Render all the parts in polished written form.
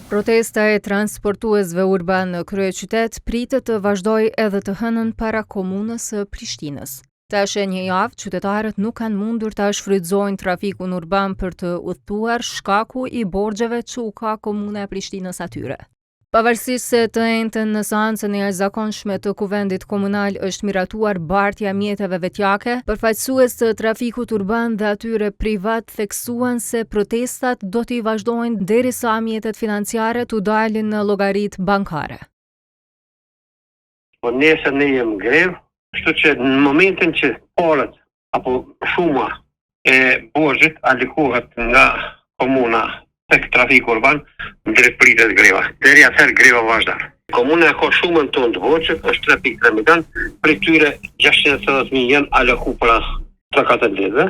Protesta e transportuesve urban në kryeqytet pritet të vazhdojë edhe të hënën para komunës së Prishtinës. Tash e një javë, qytetarët nuk kanë mundur ta shfrytëzojnë trafikun urban për të udhëtuar shkaku i borxheve që u ka komuna e Prishtinës atyre. Pavarësisht se të njëjtën në seancën e jashtëzakonshme të kuvendit komunal është miratuar bartja mjeteve vetjake, përfaqësues të trafikut urban dhe atyre privat theksuan se protestat do t'i vazhdojnë derisa mjetet financiare t'u dalin në llogaritë bankare. Po nesër ne jemi grev, kështu që në momentin që palët apo shuma e borxhit alokohet nga komuna tek trafiku urban, drejt pritet greva. Deri atëherë greva vazhdon. Komuna ka shumën tonë të borxhit, është 3.3 milion, prej tyre 680.000 janë aloku për trakatë lidhë,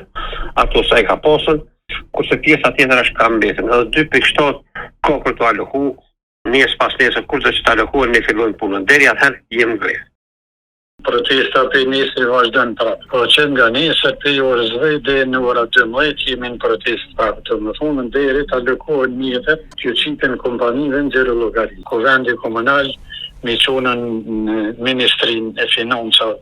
ato sa i ka pasur, kurse pjesa tjetër është ka mbetur. Edhe 2.7 ka për të aloku, nesër pas nesër kurse që të alokohen ne fillojmë punën. Deri atëherë jemi grevë. Protesta për nesër vazhdon prapë. Po që nga nesër për orës 10 dhe në ora 12 jemi në protest prapë. Të më thonën deri të alokohen mjetet që qiten kompanive në zero llogari. Kuvendi komunal me çonën në Ministrinë e Financave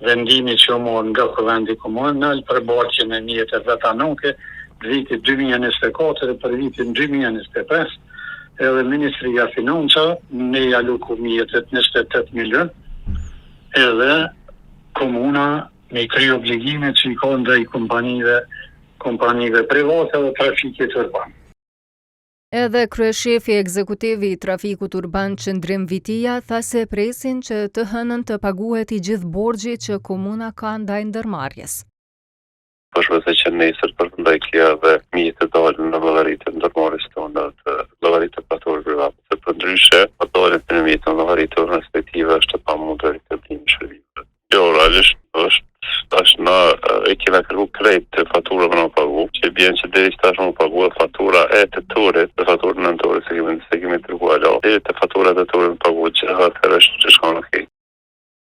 vendimi që u morën nga kuvendi komunal për bartjen e mjeteve vetanoke vitit 2024 dhe për vitin 2025. Edhe Ministria e Financave ne aloku mjetet 28 milion. Edhe komuna me kry obligimet që i ka ndaj kompanive private dhe trafikit urban. Edhe kryeshefi ekzekutiv i trafikut urban Qëndrim Vitia tha se presin që të hënën të paguhet i gjithë borxhi që komuna ka ndaj ndërmarrjes. Po shpresoj që nesër për të ndaj kja dhe mjetet dalën në llogaritë e ndërmarrjes tonë të llogaritë të patorëve private. Se për ndryshe, patorët në mjetë në llogaritë respektive është pamundur të bëjmë shërbime. Jo, realisht është na e kena kërku krejt të fatura më në pagu, që bjen që deri tash më pagu fatura e të turit, dhe fatura në nëntorit se kemi të rrgu alo, deri të fatura të turit më pagu që atër është që shka në kej.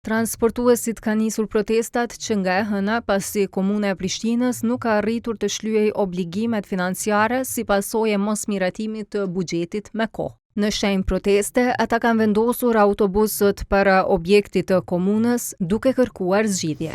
Transportuesit ka nisur protestat që nga e hëna pasi komuna e Prishtinës nuk ka arritur të shlyej obligimet financiare si pasojë e mosmiratimit të buxhetit me kohë. Në shenjë proteste, ata kanë vendosur autobusët para objektit të komunës duke kërkuar zgjidhje.